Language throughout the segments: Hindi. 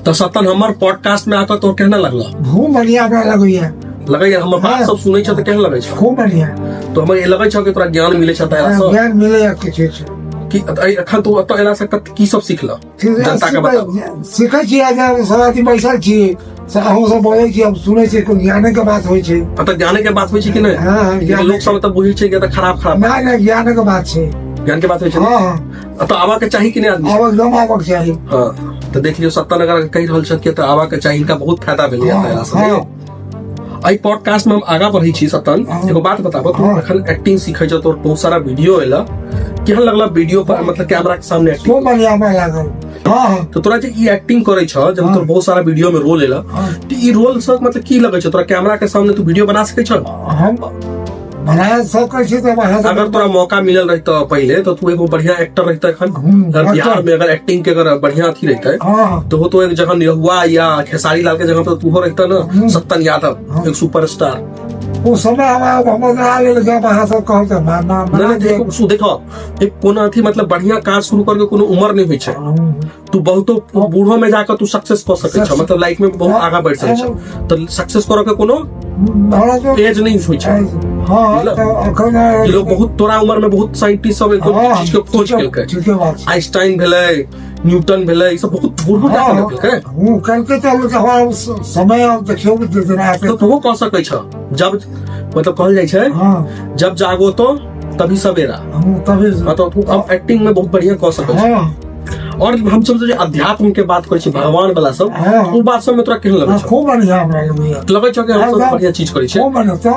तो सतन हमार पॉडकास्ट में आकर तो कहना लगला खूब बढ़िया हमरा लगैया लगैया हमर बात सब सुनै छ त केहन लगै छ खूब बढ़िया तो हमरा ये लगै छ कि तोरा ज्ञान मिलै छ त एला से ज्ञान मिलैया किछु कि एखन तू एतऽ एला से की सब सिखला जनता के बता सीखै छी आज सब आदमी बैसल छी अहूँ सब बोलै छी अब सुनै छी कोन ज्ञाने के बात होइ छै त ज्ञाने के बात होइ छै कि नहीं हाँ, ज्ञान- लोग सब त बुझै छै कि त खराब खराब ना ना ज्ञाने के बात छै ज्ञान के बात होइ छै हाँ हाँ तो आवा के चाही कि नहीं आदमी अब एकदम आबक चाही हाँ तो देख लियो सत्ता नगर कहि रहल छ कि त आवा के चाही का बहुत फायदा भेल हाँ, एला से हाँ। आई पॉडकास्ट में हम आगा बढ़ै छी सतन हाँ। एगो बात बताबो तू हाँ। एखन एक्टिंग सीखै छ तो बहुत सारा वीडियो एला केहन लगला वीडियो पर मतलब कैमरा के सामने एक्टिंग खूब बढ़िया हमरा लागल हाँ हाँ तो तोरा जे ई एक्टिंग करे छ जब तोर बहुत सारा वीडियो में रोल एला हाँ। तो ई रोल से मतलब की लगे छ तोरा कैमरा के सामने तू वीडियो बना सकै छ हम बना सकै छी त वहाँ से अगर तोरा मौका मिलल रहता पहले तो तू एगो बढ़िया एक्टर रहता अखन अगर बिहार में अगर एक्टिंग के अगर बढ़िया थी रहता हाँ हाँ तो वो तो एक जगह निरहुआ या खेसारी लाल के जगह पे तू हो रहता ना सत्तन यादव एक सुपरस्टार वो समय हमारा आ ले गया वहाँ सब कहते हैं मारना नहीं देखो सु देखो एक कोनो अथी मतलब बढ़िया काज शुरू करके कोनो उम्र नहीं होई छै तू बहुतो बूढ़ो में जाकर तू सक्सेस कर सकै छ मतलब लाइफ में बहुत आगा बढ़ सकै छ तो सक्सेस करे के कोनो बड़ा जो एज नहीं होई छै हाँ तो अखन ये लोग बहुत तोरा उम्र में बहुत साइंटिस्ट सब एक चीज के खोज केलकै ठीक है बात आइंस्टाइन भेलै न्यूटन भेलै ई सब बहुत बूढ़ जाके केलकै हूँ करके चल हमारा समय अब देखियो कि जितना आते तो तू कह सकै छ जब मतलब कहल जाइ छै हाँ जब जागो तो तभी सवेरा हम तभी मतलब तू अब एक्टिंग में बहुत बढ़िया कह सकै छ हाँ और हम सब जे अध्यात्म के बात करै छी भगवान वाला सब हाँ। उ बात सब में तोरा केहन लगै छ खूब बढ़िया हमरा लगैया लगै छ कि हम सब हाँ। बढ़िया चीज करै छै खूब बढ़िया तो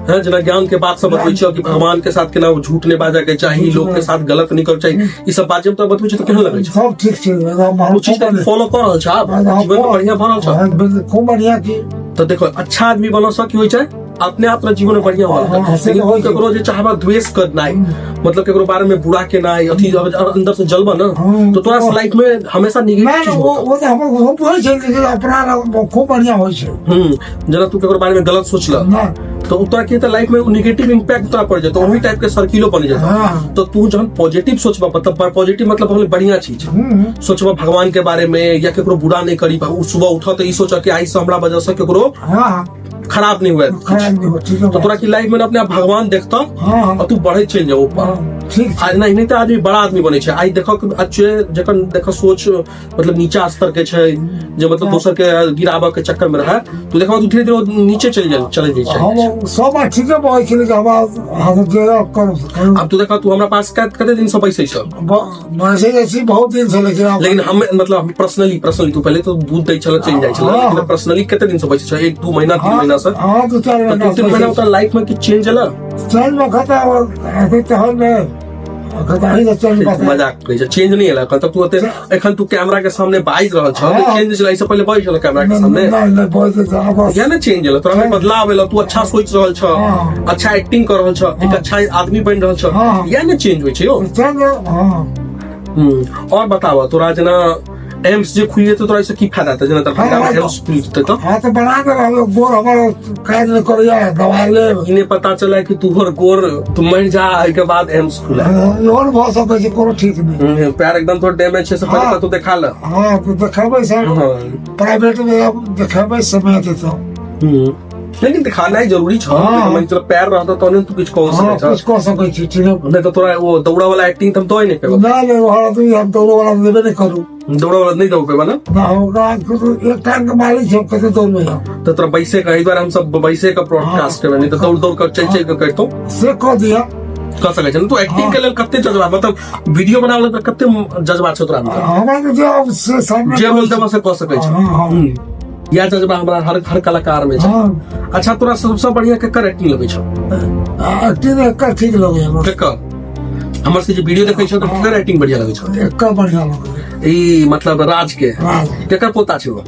है जना ज्ञान के बात सब बतबै छ कि भगवान के साथ केना झूठ नहीं बाजा के चाही लोग के साथ गलत नहीं कर चाहिए ई सब बात जब तो बतबै छ तो केहन लगै छ सब ठीक छै एकदम उ चीज के फॉलो कर रहल छ आप जीवन में बढ़िया भरल छ खूब बढ़िया की तो देखो अच्छा आदमी बनो सा की होय छै अपने आप जीवन में बढ़िया हो हाँ, लेकिन कोई ककरो जे चाहबा द्वेष करना मतलब केकरो बारे में बुरा के ना अथी अंदर से जलबा ना हाँ। तो तोरा लाइफ में हमेशा नहीं निगेटिव चीज वो होता वो तो हमको खूब होय छै लेकिन अपना खूब बढ़िया होय छै जना तू केकरो बारे में गलत सोचला ना तो तोरा के त लाइफ में नेगेटिव इम्पैक्ट तोरा पड़ जाता वही टाइप के सर्किलो बन जाता हाँ। तो तू जहन पॉजिटिव सोचबा मतलब पॉजिटिव मतलब बहुत बढ़िया चीज सोचबा भगवान के बारे में या केकरो बुरा नहीं करी सुबह उठा तो ई सोचा कि आई से हमरा वजह से केकरो हाँ खराब नहीं हुआ खराब नहीं हो ठीक है तो तोरा की लाइफ में अपने आप भगवान देखता हाँ और तू बढ़े चल जाओ ऊपर हाँ, ठीक आज नहीं तो आदमी बड़ा आदमी बने छै आई देखो कि अच्छे जखन देखो सोच मतलब नीचा स्तर के छै जे मतलब दोसर के गिराबा के चक्कर में रहा तो देखो तू धीरे धीरे नीचे चले जाइ छै हम सब बात ठीक है बोल छै लेकिन हम जे करो अब तू देखो तू हमरा पास कते दिन से पैसे छ वैसे जैसी बहुत दिन से लेकिन हम मतलब पर्सनली तू पहले तो दूध दै छल चल जाइ छल हाँ। लेकिन पर्सनली कते दिन से पैसे छ 1-2 महीना 3 महीना से हाँ दो चार तो 2-3 महीना उतर लाइफ में की चेंज होला चल वक्त ऐसे तो हम कहीं से चल पाते मजाक करे छै चेंज नहीं होला तब तू अते एखन तू कैमरा के सामने बाइज रहल छ तो चेंज छलै से पहले बाइज छल कैमरा के सामने नहीं बहुत अब या ना चेंज होला तोरा में बदलाव एला तू अच्छा सोच रहल छ हाँ। अच्छा एक्टिंग कर रहल छ एक अच्छा आदमी बन रहल छ हाँ। या ना चेंज होय छै यो चल हाँ और बतावा तोरा जना एम्स जे खुलिए तो तोरा से की फायदा था जना दरभंगा में एम्स खुलते तो हाँ तो बना के गोर हमारा काज नहीं करिए दवा ले इन्हें पता चला कि तू हर गोर तू मर जा के बाद एम्स खुला और बहुत सब छै कोनो ठीक नहीं पैर एकदम थोड़ा डैमेज है से पहले हाँ। तो देखा ला हाँ तो देखेबै सर हाँ। प्राइवेट में देखेबै समय देतो लेकिन दिखाना ही जरूरी छ हाँ। मतलब तेरा पैर रहता तो तू कुछ कह हाँ सकै कुछ छ कह सकै छी ठीक है नहीं तो तोरा वो दौड़ा वाला एक्टिंग तुम तो ही नहीं पेबा ना ले वहाँ तो हम दोनों वाला देबे नहीं करू दौड़ा वाला नहीं दो पेबा ना ना होगा एक टाइम का मालिक है कहते दौड़ में हम तो तेरा बैसे का एक बार हम सब बैसे का ब्रॉडकास्ट करबे नहीं तो दौड़ दौड़ कर चल चल कर करतो से कह दिया कर सकै छ तू एक्टिंग के लेल कते जज्बा मतलब वीडियो बनावे लेल कते जज्बा छ तोरा अंदर हमारा तो जो से सामने जे बोलते वैसे कह सकै छ हाँ हाँ या जज्बा हमरा हर कलाकार में छ हाँ अच्छा तोरा सबसे बढ़िया केकर एक्टिंग लगे छ एक्टिंग एक ठीक लगे हमरा केकर हमर से जे वीडियो देखै छ तो केकर एक्टिंग बढ़िया लगे छ एक बढ़िया लगे ई मतलब राज के राज केकर पोता छ वो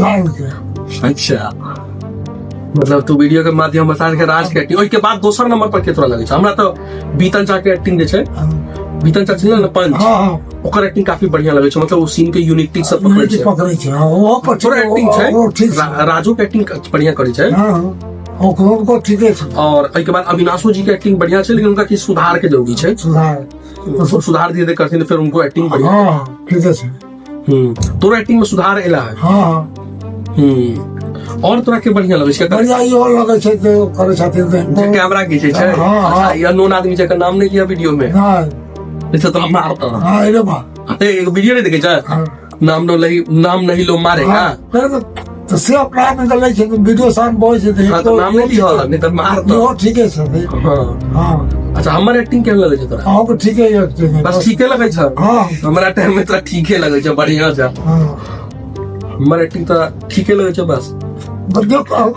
लाल के अच्छा मतलब तू वीडियो के माध्यम बता के राज के एक्टिंग ओइ के बाद दोसर नंबर पर के तोरा लगे छ हमरा तो बीतन चा के एक्टिंग जे छै बीतन चा छै ना पंच हाँ हाँ ओकर एक्टिंग काफी बढ़िया लगे छै मतलब वो सीन के यूनिटी सब पकड़ै छै पकड़े छै वो पर तोरा एक्टिंग छै वो ठीक छै राजू के एक्टिंग बढ़िया करे छै हाँ ओकरो को ठीके छै और एहि के बाद अविनाशो जी के एक्टिंग बढ़िया छै लेकिन उनका की सुधार के जरूरी छै सुधार सुधार धीरे धीरे करथिन फिर उनको एक्टिंग बढ़िया हाँ ठीके छै तोरा एक्टिंग में सुधार एला है। हाँ और तोरा के बढ़िया लगे छै बढ़िया ये और लगे छै तो करे छथिन जे कैमरा खींचे छै। अच्छा ये नोन आदमी जेकर नाम नहीं लिया वीडियो में जैसे तो मारता हाँ अरे बा एक वीडियो नहीं देखे छै नाम नहीं लो मारेगा तो से अपना निकल छै वीडियो सान बोल छै तो नाम नहीं लिया नहीं तो मारता यो ठीक है सर हाँ अच्छा हमारे एक्टिंग केहन लगे छै तोरा हाँ को ठीक है बस ठीके लगे छै हाँ हमारा टाइम में तो ठीके लगे छै बढ़िया छै हाँ हमारे एक्टिंग तो ठीके लगे छै बस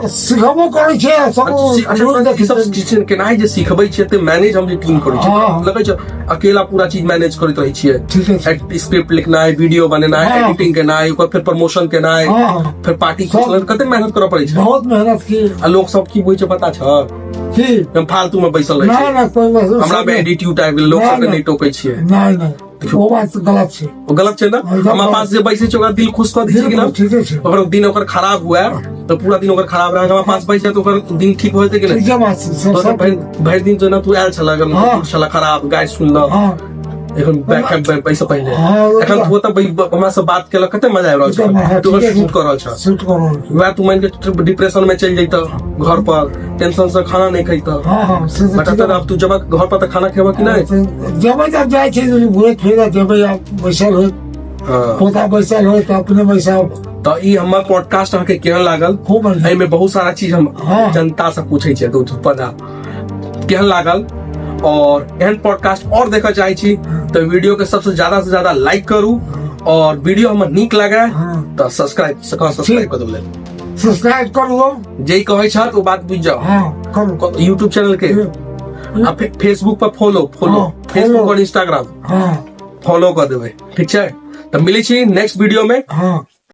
सिखबो करे छै सब केनाइ जे सिखबै छियै ते मैनेज हम जे टीम करै छियै लगै छै अकेला पूरा चीज मैनेज करैत रहै छियै स्क्रिप्ट लिखनाइ वीडियो बनेनाइ एडिटिंग केनाइ ओकर फिर प्रमोशन केनाइ फिर पार्टी कते मेहनत करऽ पड़ै छै बहुत मेहनत की आ लोग सब की बुझै छै पता छ की हम फालतू में बैसल रहै छियै ना कोई बात हमरा में एटीट्यूड आबि गेल लोग सब नहीं टोकै छियै नहीं वो बात गलत छै वो गलत छै ना हमरा पास जे बैसे छै ओकरा दिल खुश कऽ दै छै कि ना ठीके छै ओकर दिन ओकर खराब हुआ तो पूरा दिन ओकर खराब रहा हमरा पास बैसे तो ओकर दिन ठीक होते कि ठीक है बात तो भरि दिन जो ना तू आयल छला अगर मूड छला खराब गाइड सुनल एखन बैक पैसा पहले एखन तू त हमरा से बात केलक कते मजा आबि रहल छै तू शूट कर रहल छ शूट कर रहल वह तू मान के डिप्रेशन में चल जैत घर पर टेंशन से खाना नहीं खैत हां बट अब तू जब घर पर त खाना खेबा कि नहीं जब जब जाय छै घुरे फिरे जेबै बैसल हो पोता बैसल हो त अपने बैसल तो ई हमर पॉडकास्ट अहाँ के केहन लागल खूब बढ़िया एहि में बहुत सारा चीज हम जनता से पूछे छियै तो पता केहन लागल और एहन पॉडकास्ट और देखा चाहे छी तो वीडियो के सबसे ज्यादा से ज्यादा लाइक करू और वीडियो हमें नीक लगे तो सब्सक्राइब कर दो सब्सक्राइब करू जे कहे छ ओ बात बुझ जाओ करू यूट्यूब चैनल के फेसबुक पर फॉलो फेसबुक और इंस्टाग्राम फॉलो कर देवे ठीक है तो मिली छी नेक्स्ट वीडियो में